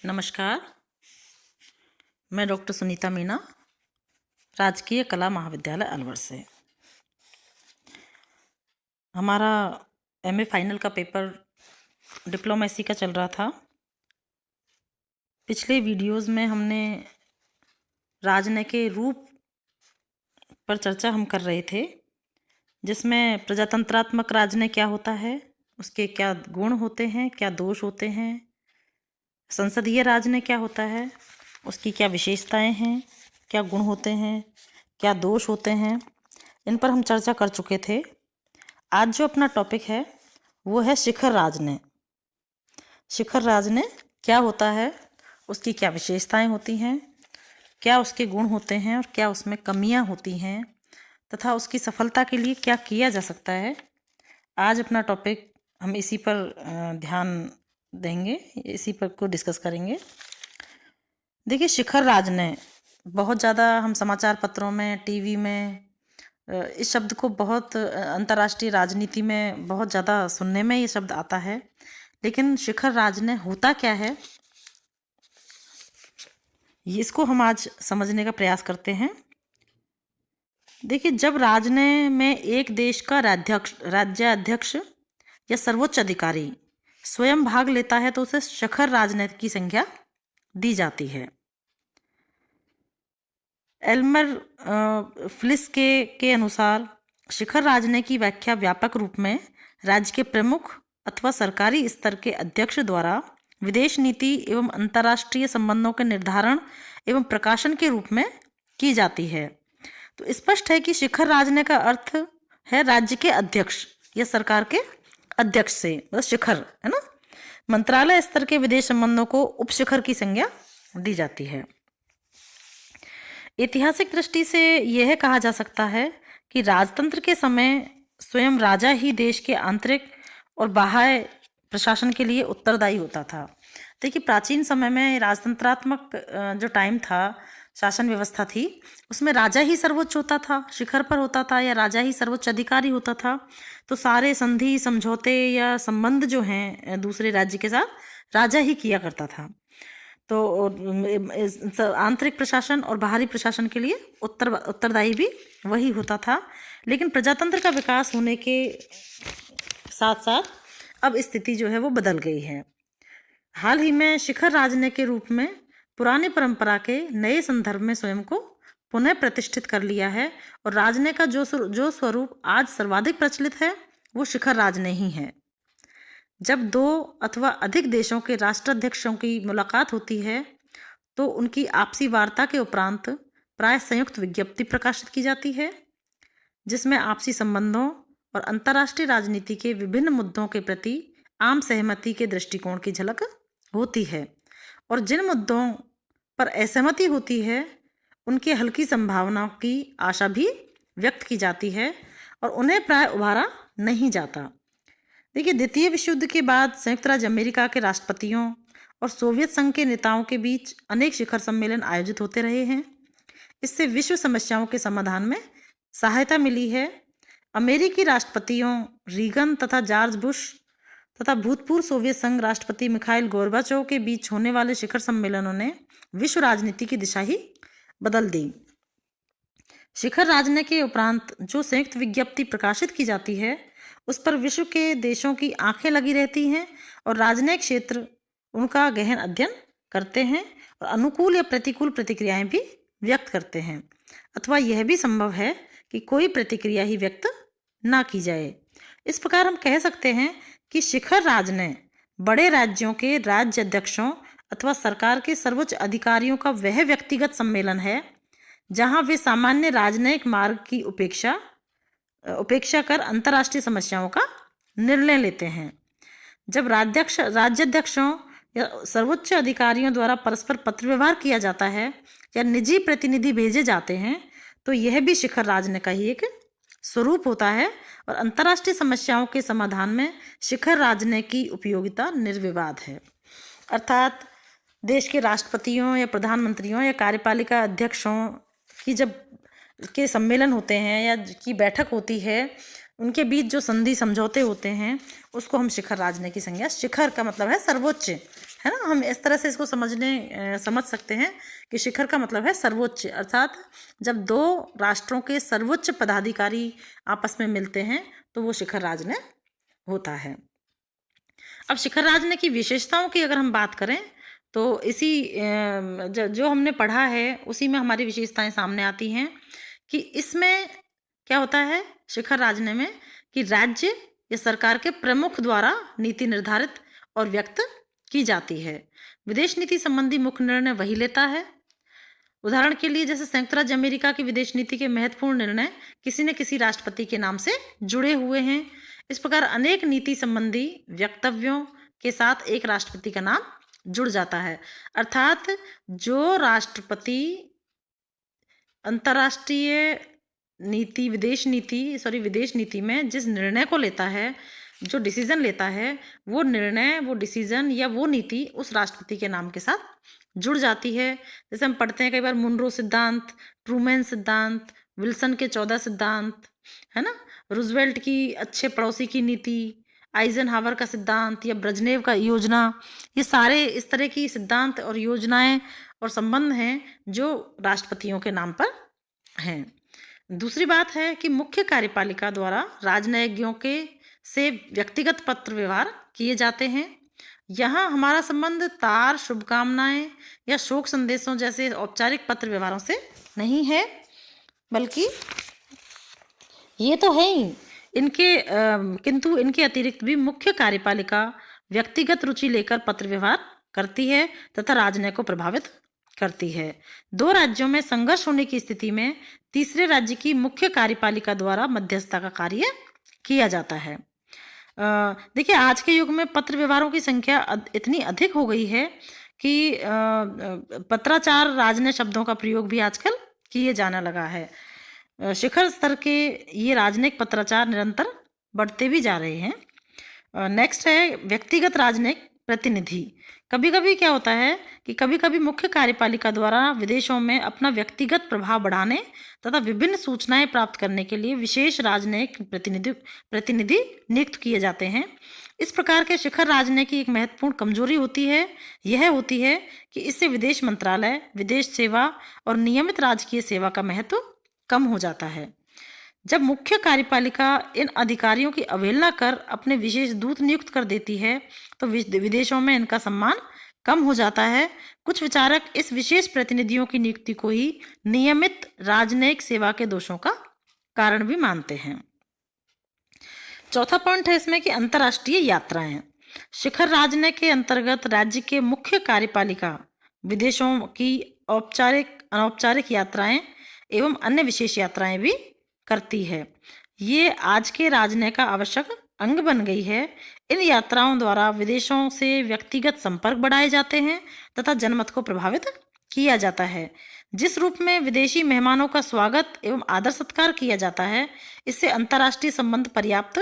नमस्कार। मैं डॉक्टर सुनीता मीना, राजकीय कला महाविद्यालय अलवर से। हमारा एमए फाइनल का पेपर डिप्लोमेसी का चल रहा था। पिछले वीडियोस में हमने राजनय के रूप पर चर्चा हम कर रहे थे, जिसमें प्रजातंत्रात्मक राजनय क्या होता है, उसके क्या गुण होते हैं, क्या दोष होते हैं, संसदीय राजनय क्या होता है, उसकी क्या विशेषताएं हैं, क्या गुण होते हैं, क्या दोष होते हैं, इन पर हम चर्चा कर चुके थे। आज जो अपना टॉपिक है वो है शिखर राजनय। शिखर राजनय क्या होता है, उसकी क्या विशेषताएं होती हैं, क्या उसके गुण होते हैं और क्या उसमें कमियां होती हैं, तथा उसकी सफलता के लिए क्या किया जा सकता है। आज अपना टॉपिक हम इसी पर ध्यान देंगे, इसी पर को डिस्कस करेंगे। देखिए, शिखर राजनय बहुत ज़्यादा हम समाचार पत्रों में, टीवी में इस शब्द को बहुत अंतर्राष्ट्रीय राजनीति में बहुत ज़्यादा सुनने में ये शब्द आता है। लेकिन शिखर राजनय होता क्या है, इसको हम आज समझने का प्रयास करते हैं। देखिए, जब राजनय में एक देश का राज्याध्यक्ष या सर्वोच्च अधिकारी स्वयं भाग लेता है तो उसे शिखर राजनय की संज्ञा दी जाती है। एल्मर फ्लिस के अनुसार शिखर राजनय की व्याख्या व्यापक रूप में राज्य के प्रमुख अथवा सरकारी स्तर के अध्यक्ष द्वारा विदेश नीति एवं अंतर्राष्ट्रीय संबंधों के निर्धारण एवं प्रकाशन के रूप में की जाती है। तो स्पष्ट है कि शिखर राजनय का अर्थ है राज्य के अध्यक्ष या सरकार के अध्यक्ष से, मतलब शिखर है ना। मंत्रालय स्तर के विदेश संबंधों को उपशिखर की संज्ञा दी जाती है। ऐतिहासिक दृष्टि से यह कहा जा सकता है कि राजतंत्र के समय स्वयं राजा ही देश के आंतरिक और बाह्य प्रशासन के लिए उत्तरदायी होता था। देखिए, प्राचीन समय में राजतंत्रात्मक जो टाइम था, शासन व्यवस्था थी, उसमें राजा ही सर्वोच्च होता था, शिखर पर होता था, या राजा ही सर्वोच्च अधिकारी होता था। तो सारे संधि, समझौते या संबंध जो हैं दूसरे राज्य के साथ राजा ही किया करता था। तो आंतरिक प्रशासन और बाहरी प्रशासन के लिए उत्तरदायी भी वही होता था। लेकिन प्रजातंत्र का विकास होने के साथ साथ अब स्थिति जो है वो बदल गई है। हाल ही में शिखर राजनय के रूप में पुरानी परंपरा के नए संदर्भ में स्वयं को पुनः प्रतिष्ठित कर लिया है, और राजनय का जो स्वरूप आज सर्वाधिक प्रचलित है वो शिखर राजनय ही है। जब दो अथवा अधिक देशों के राष्ट्राध्यक्षों की मुलाकात होती है तो उनकी आपसी वार्ता के उपरांत प्राय संयुक्त विज्ञप्ति प्रकाशित की जाती है, जिसमें आपसी संबंधों और अंतर्राष्ट्रीय राजनीति के विभिन्न मुद्दों के प्रति आम सहमति के दृष्टिकोण की झलक होती है, और जिन मुद्दों पर असहमति होती है उनके हल की संभावनाओं की आशा भी व्यक्त की जाती है, और उन्हें प्राय उभारा नहीं जाता। देखिए, द्वितीय विश्व युद्ध के बाद संयुक्त राज्य अमेरिका के राष्ट्रपतियों और सोवियत संघ के नेताओं के बीच अनेक शिखर सम्मेलन आयोजित होते रहे हैं। इससे विश्व समस्याओं के समाधान में सहायता मिली है। अमेरिकी राष्ट्रपतियों रीगन तथा जॉर्ज बुश तथा भूतपूर्व सोवियत संघ राष्ट्रपति मिखाइल गोर्बाचोव के बीच होने वाले शिखर सम्मेलनों ने विश्व राजनीति की दिशा ही बदल दी। शिखर राजनय के उपरांत जो संयुक्त विज्ञप्ति प्रकाशित की जाती है उस पर विश्व के देशों की आंखें लगी रहती हैं, और राजनयिक क्षेत्र उनका गहन अध्ययन करते हैं और अनुकूल या प्रतिकूल प्रतिक्रियाएं भी व्यक्त करते हैं, अथवा यह भी संभव है कि कोई प्रतिक्रिया ही व्यक्त ना की जाए। इस प्रकार हम कह सकते हैं कि शिखर राजनय बड़े राज्यों के राज्य अध्यक्षों अथवा सरकार के सर्वोच्च अधिकारियों का वह व्यक्तिगत सम्मेलन है जहां वे सामान्य राजनयिक मार्ग की उपेक्षा कर अंतर्राष्ट्रीय समस्याओं का निर्णय लेते हैं। जब राज्याध्यक्षों या सर्वोच्च अधिकारियों द्वारा परस्पर पत्र व्यवहार किया जाता है या निजी प्रतिनिधि भेजे जाते हैं तो यह भी शिखर राजनय का ही एक स्वरूप होता है, और अंतर्राष्ट्रीय समस्याओं के समाधान में शिखर राजनय की उपयोगिता निर्विवाद है। अर्थात देश के राष्ट्रपतियों या प्रधानमंत्रियों या कार्यपालिका अध्यक्षों की जब के सम्मेलन होते हैं या की बैठक होती है, उनके बीच जो संधि समझौते होते हैं उसको हम शिखर राजनय की संज्ञा, शिखर का मतलब है सर्वोच्च, है ना। हम इस तरह से इसको समझ सकते हैं कि शिखर का मतलब है सर्वोच्च, अर्थात जब दो राष्ट्रों के सर्वोच्च पदाधिकारी आपस में मिलते हैं तो वो शिखर राजनय होता है। अब शिखर राजनय की विशेषताओं की अगर हम बात करें तो इसी जो हमने पढ़ा है उसी में हमारी विशेषताएं सामने आती हैं कि इसमें क्या होता है शिखर राजनय में कि राज्य या सरकार के प्रमुख द्वारा नीति निर्धारित और व्यक्त की जाती है। विदेश नीति संबंधी मुख्य निर्णय वही लेता है। उदाहरण के लिए जैसे संयुक्त राज्य अमेरिका की विदेश नीति के महत्वपूर्ण निर्णय किसी न किसी राष्ट्रपति के नाम से जुड़े हुए हैं। इस प्रकार अनेक नीति संबंधी वक्तव्यों के साथ एक राष्ट्रपति का नाम जुड़ जाता है, अर्थात जो राष्ट्रपति अंतर्राष्ट्रीय नीति विदेश नीति में जिस निर्णय को लेता है, जो डिसीजन लेता है, वो निर्णय, वो डिसीजन या वो नीति उस राष्ट्रपति के नाम के साथ जुड़ जाती है। जैसे हम पढ़ते हैं कई बार मुनरो सिद्धांत, ट्रूमैन सिद्धांत, विल्सन के 14 सिद्धांत, है ना, रूजवेल्ट की अच्छे पड़ोसी की नीति, आइजनहावर का सिद्धांत या ब्रेजनेव का योजना, ये सारे इस तरह की सिद्धांत और योजनाएं और संबंध हैं जो राष्ट्रपतियों के नाम पर हैं। दूसरी बात है कि मुख्य कार्यपालिका द्वारा राजनयिज्ञों के से व्यक्तिगत पत्र व्यवहार किए जाते हैं। यहाँ हमारा संबंध तार, शुभकामनाएं या शोक संदेशों जैसे औपचारिक पत्र व्यवहारों से नहीं है, बल्कि ये तो है ही किंतु इनके अतिरिक्त भी मुख्य कार्यपालिका व्यक्तिगत रुचि लेकर पत्र व्यवहार करती है तथा राजनय को प्रभावित करती है। दो राज्यों में संघर्ष होने की स्थिति में तीसरे राज्य की मुख्य कार्यपालिका द्वारा मध्यस्थता का कार्य किया जाता है। देखिए आज के युग में पत्र व्यवहारों की संख्या इतनी अधिक हो गई है कि पत्राचार राजनय शब्दों का प्रयोग भी आजकल किए जाने लगा है। शिखर स्तर के ये राजनयिक पत्राचार निरंतर बढ़ते भी जा रहे हैं। नेक्स्ट है व्यक्तिगत राजनयिक प्रतिनिधि। कभी कभी क्या होता है कि कभी कभी मुख्य कार्यपालिका द्वारा विदेशों में अपना व्यक्तिगत प्रभाव बढ़ाने तथा विभिन्न सूचनाएं प्राप्त करने के लिए विशेष राजनयिक प्रतिनिधि नियुक्त किए जाते हैं। इस प्रकार के शिखर राजनय की एक महत्वपूर्ण कमजोरी यह होती है कि इससे विदेश मंत्रालय, विदेश सेवा और नियमित राजकीय सेवा का महत्व कम हो जाता है। जब मुख्य कार्यपालिका इन अधिकारियों की अवहेलना कर अपने विशेष दूत नियुक्त कर देती है तो विदेशों में इनका सम्मान कम हो जाता है। कुछ विचारक इस विशेष प्रतिनिधियों की नियुक्ति को ही नियमित राजनयिक सेवा के दोषों का कारण भी मानते हैं। चौथा पॉइंट है इसमें कि अंतर्राष्ट्रीय यात्राएं। शिखर राजनय के अंतर्गत राज्य के मुख्य कार्यपालिका विदेशों की औपचारिक, अनौपचारिक यात्राएं एवं अन्य विशेष यात्राएं भी करती है। ये आज के राजनय का आवश्यक अंग बन गई है। इन यात्राओं द्वारा विदेशों से व्यक्तिगत संपर्क बढ़ाए जाते हैं तथा जनमत को प्रभावित किया जाता है। जिस रूप में विदेशी मेहमानों का स्वागत एवं आदर सत्कार किया जाता है, इससे अंतर्राष्ट्रीय संबंध पर्याप्त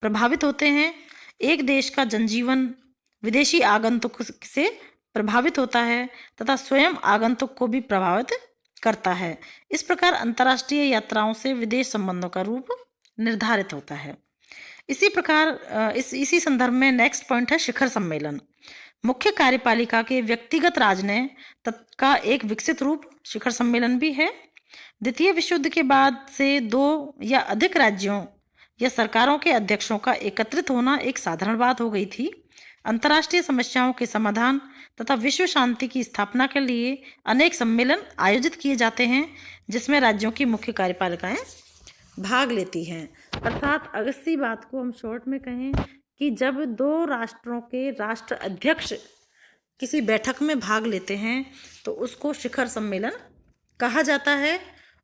प्रभावित होते हैं। एक देश का जनजीवन विदेशी आगंतुक से प्रभावित होता है तथा स्वयं आगंतुक को भी प्रभावित करता है। इस प्रकार अंतर्राष्ट्रीय यात्राओं से विदेश संबंधों का रूप निर्धारित होता है। इसी प्रकार इसी संदर्भ में नेक्स्ट पॉइंट है शिखर सम्मेलन। मुख्य कार्यपालिका के व्यक्तिगत राजनय का एक विकसित रूप शिखर सम्मेलन भी है। द्वितीय विश्व युद्ध के बाद से दो या अधिक राज्यों या सरकारों के अध्यक्षों का एकत्रित होना एक साधारण बात हो गई थी। अंतर्राष्ट्रीय समस्याओं के समाधान तथा विश्व शांति की स्थापना के लिए अनेक सम्मेलन आयोजित किए जाते हैं जिसमें राज्यों की मुख्य कार्यपालिकाएं भाग लेती हैं। अर्थात अगर इसी बात को हम शॉर्ट में कहें कि जब दो राष्ट्रों के राष्ट्र अध्यक्ष किसी बैठक में भाग लेते हैं तो उसको शिखर सम्मेलन कहा जाता है।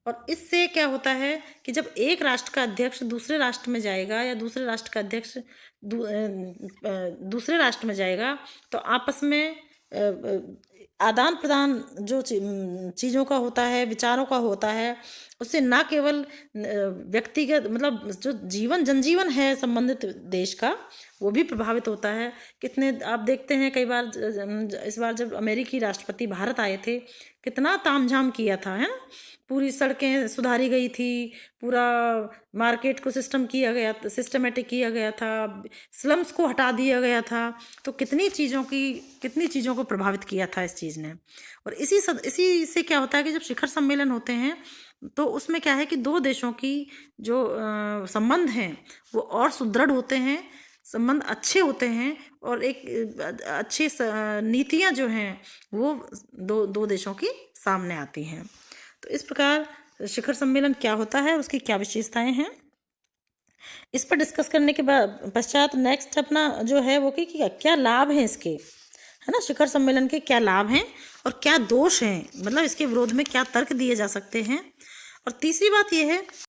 और इससे क्या होता है कि जब एक राष्ट्र का अध्यक्ष दूसरे राष्ट्र में जाएगा या दूसरे राष्ट्र का अध्यक्ष दूसरे राष्ट्र में जाएगा तो आपस में आदान प्रदान जो चीज़ों का होता है, विचारों का होता है, उससे ना केवल व्यक्तिगत मतलब जो जीवन जनजीवन है संबंधित देश का, वो भी प्रभावित होता है। कितने आप देखते हैं कई बार इस बार जब अमेरिकी राष्ट्रपति भारत आए थे, कितना तामझाम किया था, है ना। पूरी सड़कें सुधारी गई थी, पूरा मार्केट को सिस्टमेटिक किया गया था, स्लम्स को हटा दिया गया था। तो कितनी चीज़ों को प्रभावित किया था इस चीज़ ने। और इसी से क्या होता है कि जब शिखर सम्मेलन होते हैं तो उसमें क्या है कि दो देशों की जो संबंध हैं वो और सुदृढ़ होते हैं, संबंध अच्छे होते हैं, और एक अच्छी नीतियाँ जो हैं वो दो देशों की सामने आती हैं। तो इस प्रकार शिखर सम्मेलन क्या होता है, उसकी क्या विशेषताएं हैं, इस पर डिस्कस करने के बाद पश्चात नेक्स्ट अपना जो है वो कि क्या लाभ हैं इसके, है ना। शिखर सम्मेलन के क्या लाभ हैं और क्या दोष हैं, मतलब इसके विरोध में क्या तर्क दिए जा सकते हैं। और तीसरी बात यह है